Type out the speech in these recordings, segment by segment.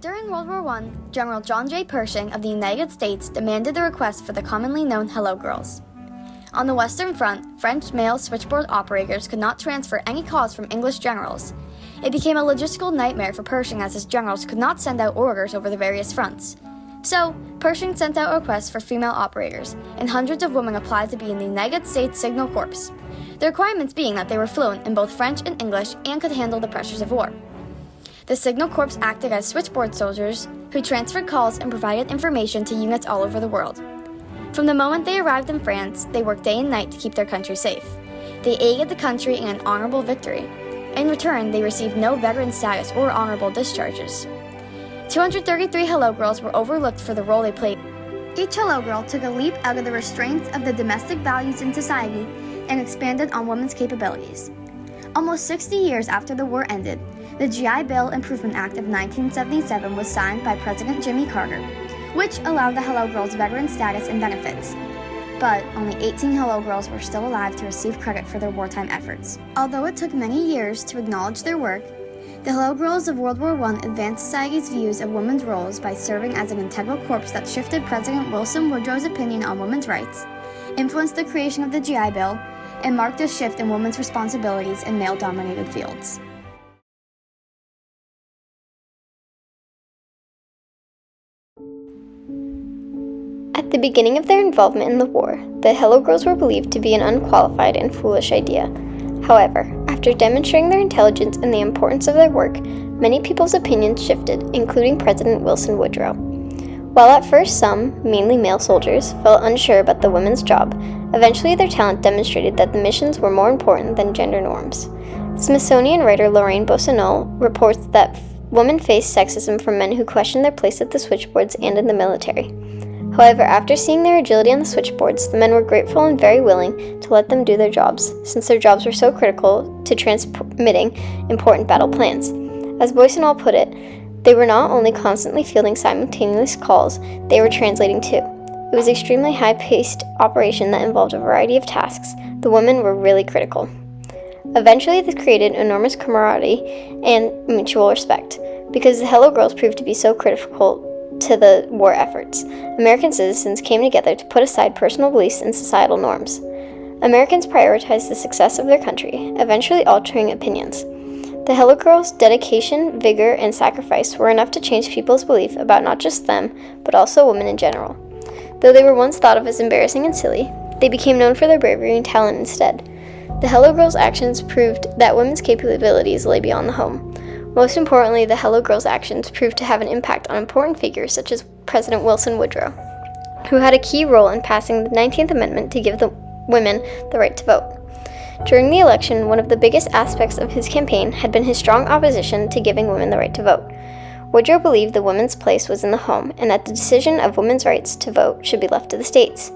During World War I, General John J. Pershing of the United States demanded the request for the commonly known Hello Girls. On the Western Front, French male switchboard operators could not transfer any calls from English generals. It became a logistical nightmare for Pershing as his generals could not send out orders over the various fronts. So, Pershing sent out requests for female operators, and hundreds of women applied to be in the United States Signal Corps, the requirements being that they were fluent in both French and English and could handle the pressures of war. The Signal Corps acted as switchboard soldiers who transferred calls and provided information to units all over the world. From the moment they arrived in France, they worked day and night to keep their country safe. They aided the country in an honorable victory. In return, they received no veteran status or honorable discharges. 233 Hello Girls were overlooked for the role they played. Each Hello Girl took a leap out of the restraints of the domestic values in society and expanded on women's capabilities. Almost 60 years after the war ended, the GI Bill Improvement Act of 1977 was signed by President Jimmy Carter, which allowed the Hello Girls veteran status and benefits. But only 18 Hello Girls were still alive to receive credit for their wartime efforts. Although it took many years to acknowledge their work, the Hello Girls of World War I advanced society's views of women's roles by serving as an integral corps that shifted President Wilson Woodrow's opinion on women's rights, influenced the creation of the GI Bill, and marked a shift in women's responsibilities in male-dominated fields. At the beginning of their involvement in the war, the Hello Girls were believed to be an unqualified and foolish idea. However, after demonstrating their intelligence and the importance of their work, many people's opinions shifted, including President Wilson Woodrow. While at first some, mainly male soldiers, felt unsure about the women's job, eventually their talent demonstrated that the missions were more important than gender norms. Smithsonian writer Lorraine Bossinot reports that women faced sexism from men who questioned their place at the switchboards and in the military. However, after seeing their agility on the switchboards, the men were grateful and very willing to let them do their jobs, since their jobs were so critical to transmitting important battle plans. As Boissonnault put it, they were not only constantly fielding simultaneous calls, they were translating too. It was an extremely high-paced operation that involved a variety of tasks. The women were really critical. Eventually, this created enormous camaraderie and mutual respect, because the Hello Girls proved to be so critical to the war efforts. American citizens came together to put aside personal beliefs and societal norms. Americans prioritized the success of their country, eventually altering opinions. The Hello Girls' dedication, vigor, and sacrifice were enough to change people's belief about not just them, but also women in general. Though they were once thought of as embarrassing and silly, they became known for their bravery and talent instead. The Hello Girls' actions proved that women's capabilities lay beyond the home. Most importantly, the Hello Girls' actions proved to have an impact on important figures such as President Wilson Woodrow, who had a key role in passing the 19th Amendment to give the women the right to vote. During the election, one of the biggest aspects of his campaign had been his strong opposition to giving women the right to vote. Woodrow believed the woman's place was in the home and that the decision of women's rights to vote should be left to the states.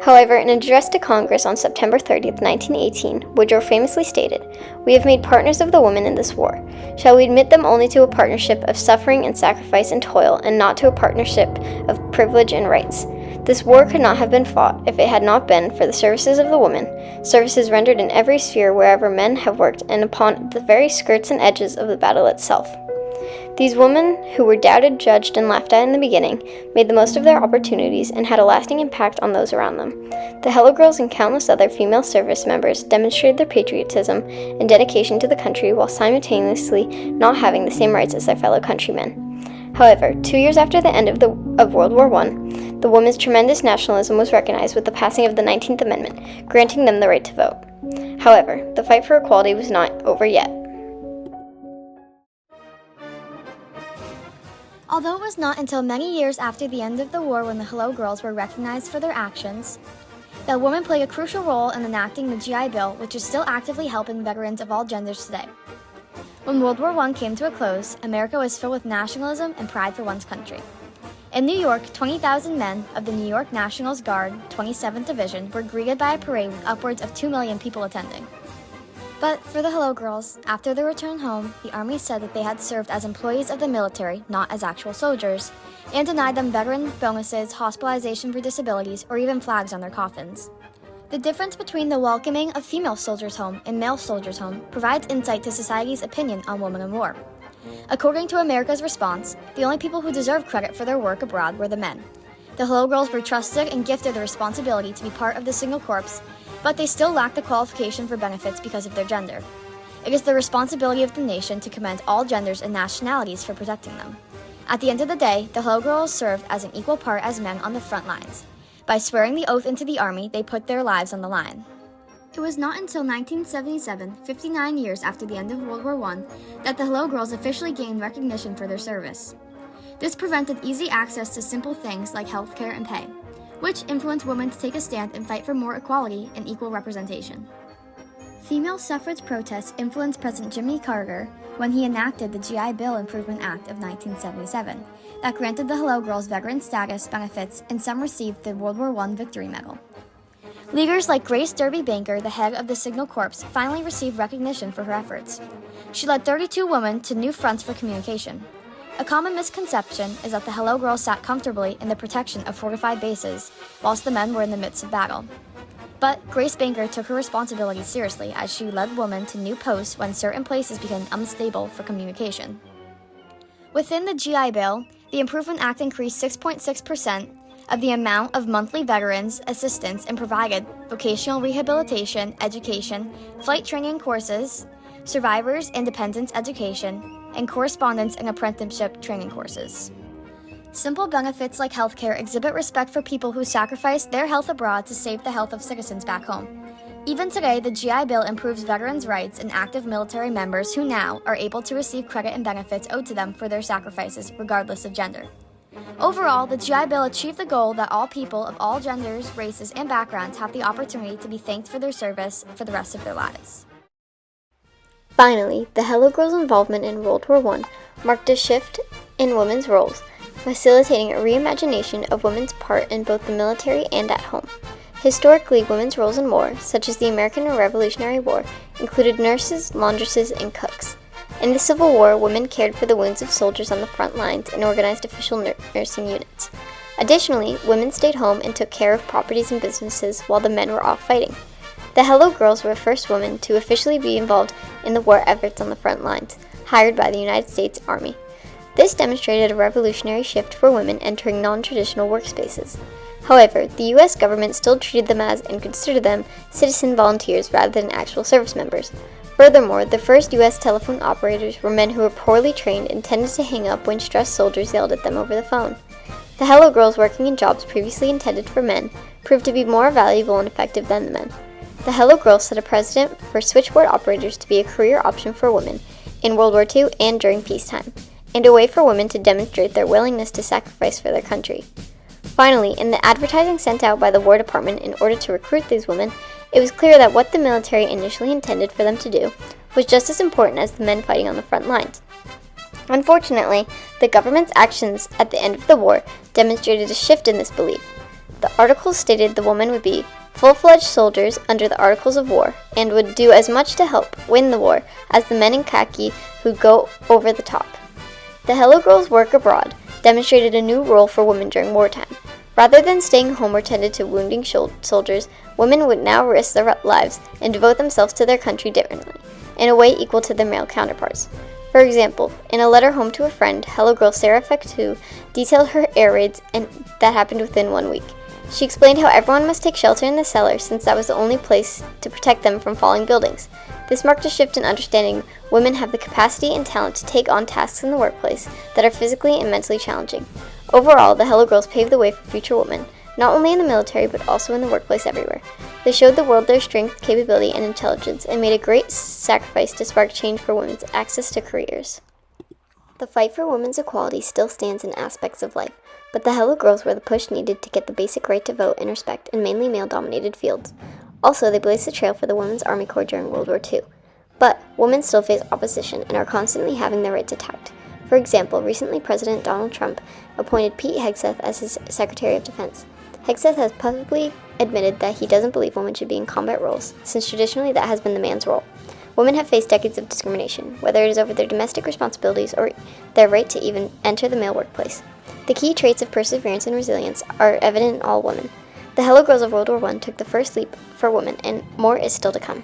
However, in an address to Congress on September 30, 1918, Woodrow famously stated, "We have made partners of the women in this war. Shall we admit them only to a partnership of suffering and sacrifice and toil, and not to a partnership of privilege and rights? This war could not have been fought if it had not been for the services of the women, services rendered in every sphere wherever men have worked and upon the very skirts and edges of the battle itself." These women, who were doubted, judged, and laughed at in the beginning, made the most of their opportunities and had a lasting impact on those around them. The Hello Girls and countless other female service members demonstrated their patriotism and dedication to the country while simultaneously not having the same rights as their fellow countrymen. However, 2 years after the end of World War I, the women's tremendous nationalism was recognized with the passing of the 19th Amendment, granting them the right to vote. However, the fight for equality was not over yet. Although it was not until many years after the end of the war when the Hello Girls were recognized for their actions, that women played a crucial role in enacting the GI Bill, which is still actively helping veterans of all genders today. When World War I came to a close, America was filled with nationalism and pride for one's country. In New York, 20,000 men of the New York Nationals Guard, 27th Division, were greeted by a parade with upwards of 2 million people attending. But for the Hello Girls, after their return home, the Army said that they had served as employees of the military, not as actual soldiers, and denied them veteran bonuses, hospitalization for disabilities, or even flags on their coffins. The difference between the welcoming of female soldiers home and male soldiers home provides insight to society's opinion on women in war. According to America's response, the only people who deserved credit for their work abroad were the men. The Hello Girls were trusted and gifted the responsibility to be part of the Signal Corps, but they still lacked the qualification for benefits because of their gender. It is the responsibility of the nation to commend all genders and nationalities for protecting them. At the end of the day, the Hello Girls served as an equal part as men on the front lines. By swearing the oath into the Army, they put their lives on the line. It was not until 1977, 59 years after the end of World War I, that the Hello Girls officially gained recognition for their service. This prevented easy access to simple things like healthcare and pay, which influenced women to take a stand and fight for more equality and equal representation. Female suffrage protests influenced President Jimmy Carter when he enacted the GI Bill Improvement Act of 1977 that granted the Hello Girls veteran status benefits, and some received the World War I Victory Medal. Leaders like Grace Derby Banker, the head of the Signal Corps, finally received recognition for her efforts. She led 32 women to new fronts for communication. A common misconception is that the Hello Girls sat comfortably in the protection of fortified bases, whilst the men were in the midst of battle. But Grace Banker took her responsibilities seriously as she led women to new posts when certain places became unstable for communication. Within the GI Bill, the Improvement Act increased 6.6% of the amount of monthly veterans assistance and provided vocational rehabilitation, education, flight training courses, survivors' independence education, and correspondence and apprenticeship training courses. Simple benefits like healthcare exhibit respect for people who sacrificed their health abroad to save the health of citizens back home. Even today, the GI Bill improves veterans' rights and active military members who now are able to receive credit and benefits owed to them for their sacrifices, regardless of gender. Overall, the GI Bill achieved the goal that all people of all genders, races, and backgrounds have the opportunity to be thanked for their service for the rest of their lives. Finally, the Hello Girls' involvement in World War I marked a shift in women's roles, facilitating a reimagination of women's part in both the military and at home. Historically, women's roles in war, such as the American Revolutionary War, included nurses, laundresses, and cooks. In the Civil War, women cared for the wounds of soldiers on the front lines and organized official nursing units. Additionally, women stayed home and took care of properties and businesses while the men were off fighting. The Hello Girls were the first women to officially be involved in the war efforts on the front lines, hired by the United States Army. This demonstrated a revolutionary shift for women entering non-traditional workspaces. However, the U.S. government still treated them as and considered them citizen volunteers rather than actual service members. Furthermore, the first U.S. telephone operators were men who were poorly trained and tended to hang up when stressed soldiers yelled at them over the phone. The Hello Girls working in jobs previously intended for men proved to be more valuable and effective than the men. The Hello Girls set a precedent for switchboard operators to be a career option for women in World War II and during peacetime, and a way for women to demonstrate their willingness to sacrifice for their country. Finally, in the advertising sent out by the War Department in order to recruit these women, it was clear that what the military initially intended for them to do was just as important as the men fighting on the front lines. Unfortunately, the government's actions at the end of the war demonstrated a shift in this belief. The articles stated the women would be full-fledged soldiers under the Articles of War and would do as much to help win the war as the men in khaki who go over the top. The Hello Girls' work abroad demonstrated a new role for women during wartime. Rather than staying home or tended to wounding soldiers, women would now risk their lives and devote themselves to their country differently, in a way equal to their male counterparts. For example, in a letter home to a friend, Hello Girl Sarah Fectu detailed her air raids that happened within 1 week. She explained how everyone must take shelter in the cellar since that was the only place to protect them from falling buildings. This marked a shift in understanding women have the capacity and talent to take on tasks in the workplace that are physically and mentally challenging. Overall, the Hello Girls paved the way for future women, not only in the military but also in the workplace everywhere. They showed the world their strength, capability, and intelligence and made a great sacrifice to spark change for women's access to careers. The fight for women's equality still stands in aspects of life, but the Hello Girls were the push needed to get the basic right to vote and respect in mainly male-dominated fields. Also, they blazed the trail for the Women's Army Corps during World War II. But women still face opposition and are constantly having their rights attacked. For example, recently President Donald Trump appointed Pete Hegseth as his Secretary of Defense. Hegseth has publicly admitted that he doesn't believe women should be in combat roles, since traditionally that has been the man's role. Women have faced decades of discrimination, whether it is over their domestic responsibilities or their right to even enter the male workplace. The key traits of perseverance and resilience are evident in all women. The Hello Girls of World War I took the first leap for women, and more is still to come.